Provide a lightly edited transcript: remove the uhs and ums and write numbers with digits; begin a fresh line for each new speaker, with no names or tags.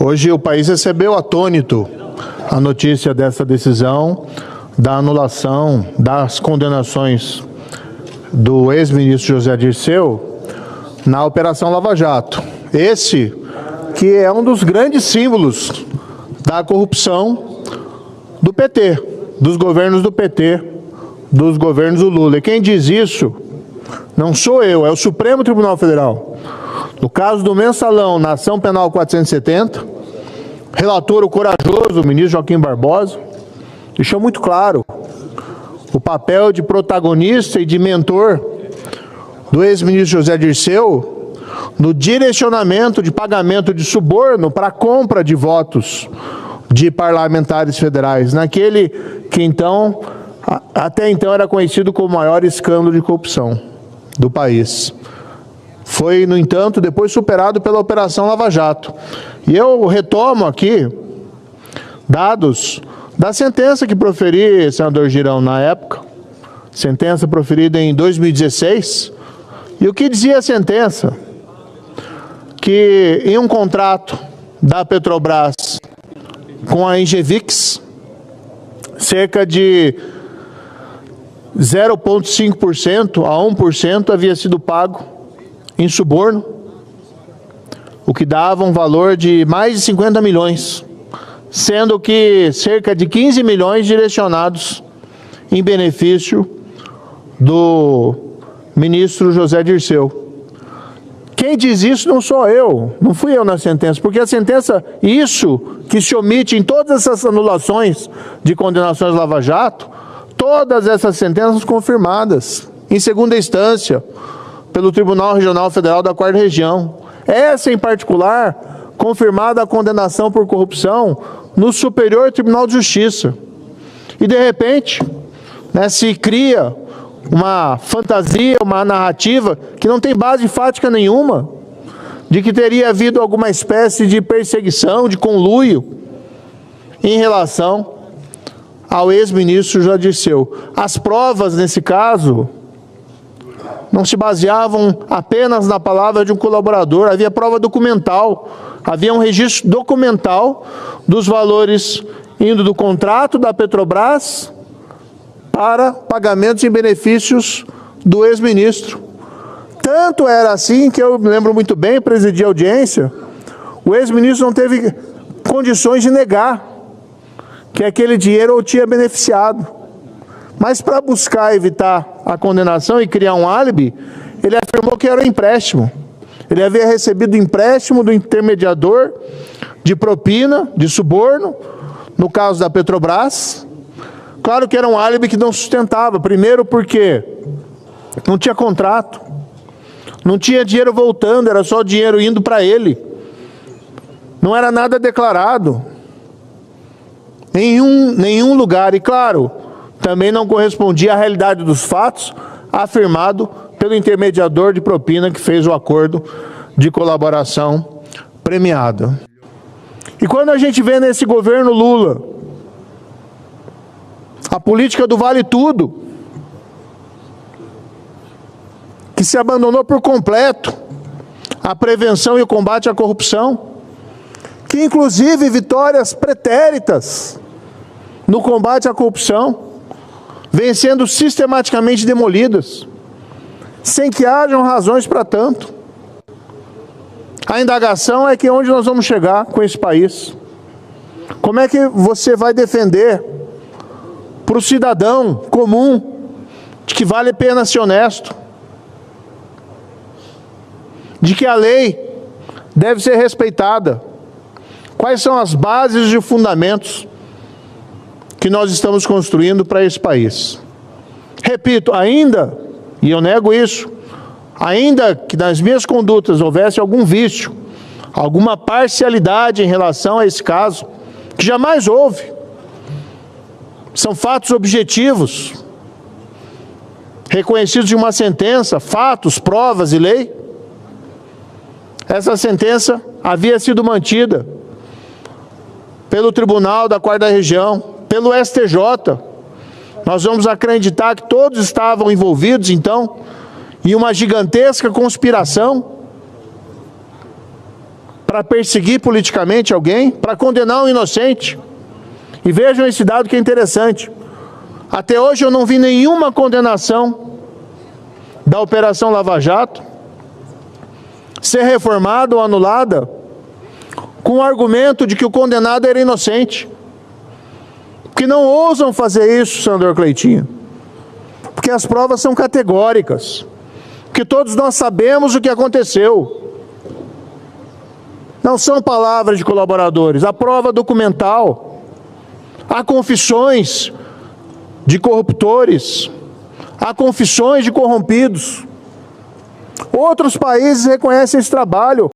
Hoje o país recebeu atônito a notícia dessa decisão da anulação das condenações do ex-ministro José Dirceu na Operação Lava Jato. Esse que é um dos grandes símbolos da corrupção do PT, dos governos do PT, dos governos do Lula. E quem diz isso não sou eu, é o Supremo Tribunal Federal. No caso do Mensalão, na Ação Penal 470, relator o corajoso, o ministro Joaquim Barbosa, deixou muito claro o papel de protagonista e de mentor do ex-ministro José Dirceu no direcionamento de pagamento de suborno para a compra de votos de parlamentares federais, naquele que então, até então era conhecido como o maior escândalo de corrupção do país. Foi, no entanto, depois superado pela Operação Lava Jato. E eu retomo aqui dados da sentença que proferi, senador Girão, na época, sentença proferida em 2016, e o que dizia a sentença? Que em um contrato da Petrobras com a Engevix, cerca de 0,5% a 1% havia sido pago em suborno, o que dava um valor de mais de 50 milhões, sendo que cerca de 15 milhões direcionados em benefício do ministro José Dirceu. Quem diz isso não sou eu, não fui eu na sentença, porque a sentença, isso que se omite em todas essas anulações de condenações Lava Jato, todas essas sentenças confirmadas em segunda instância pelo Tribunal Regional Federal da 4ª Região. Essa, em particular, confirmada a condenação por corrupção no Superior Tribunal de Justiça. E, de repente, se cria uma fantasia, uma narrativa que não tem base fática nenhuma, de que teria havido alguma espécie de perseguição, de conluio, em relação ao ex-ministro José Dirceu. As provas, nesse caso, não se baseavam apenas na palavra de um colaborador, havia prova documental, havia um registro documental dos valores indo do contrato da Petrobras para pagamentos em benefícios do ex-ministro. Tanto era assim que eu me lembro muito bem, presidi a audiência, o ex-ministro não teve condições de negar que aquele dinheiro o tinha beneficiado. Mas para buscar evitar a condenação e criar um álibi, ele afirmou que era um empréstimo. Ele havia recebido empréstimo do intermediador de propina, de suborno, no caso da Petrobras. Claro que era um álibi que não sustentava. Primeiro porque não tinha contrato, não tinha dinheiro voltando, era só dinheiro indo para ele. Não era nada declarado em nenhum lugar. E claro, também não correspondia à realidade dos fatos afirmado pelo intermediador de propina que fez o acordo de colaboração premiada. E quando a gente vê nesse governo Lula a política do vale tudo, que se abandonou por completo a prevenção e o combate à corrupção, que inclusive vitórias pretéritas no combate à corrupção vêm sendo sistematicamente demolidas, sem que hajam razões para tanto. A indagação é que onde nós vamos chegar com esse país? Como é que você vai defender para o cidadão comum de que vale a pena ser honesto, de que a lei deve ser respeitada? Quais são as bases e fundamentos que nós estamos construindo para esse país? Repito, ainda, e eu nego isso, ainda que nas minhas condutas houvesse algum vício, alguma parcialidade em relação a esse caso, que jamais houve, são fatos objetivos, reconhecidos de uma sentença, fatos, provas e lei. Essa sentença havia sido mantida pelo Tribunal da 4ª Região, pelo STJ. Nós vamos acreditar que todos estavam envolvidos, então, em uma gigantesca conspiração para perseguir politicamente alguém, para condenar um inocente. E vejam esse dado que é interessante. Até hoje eu não vi nenhuma condenação da Operação Lava Jato ser reformada ou anulada com o argumento de que o condenado era inocente. Porque não ousam fazer isso, senador Cleitinho. Porque as provas são categóricas. Porque todos nós sabemos o que aconteceu. Não são palavras de colaboradores, há prova documental, há confissões de corruptores, há confissões de corrompidos. Outros países reconhecem esse trabalho.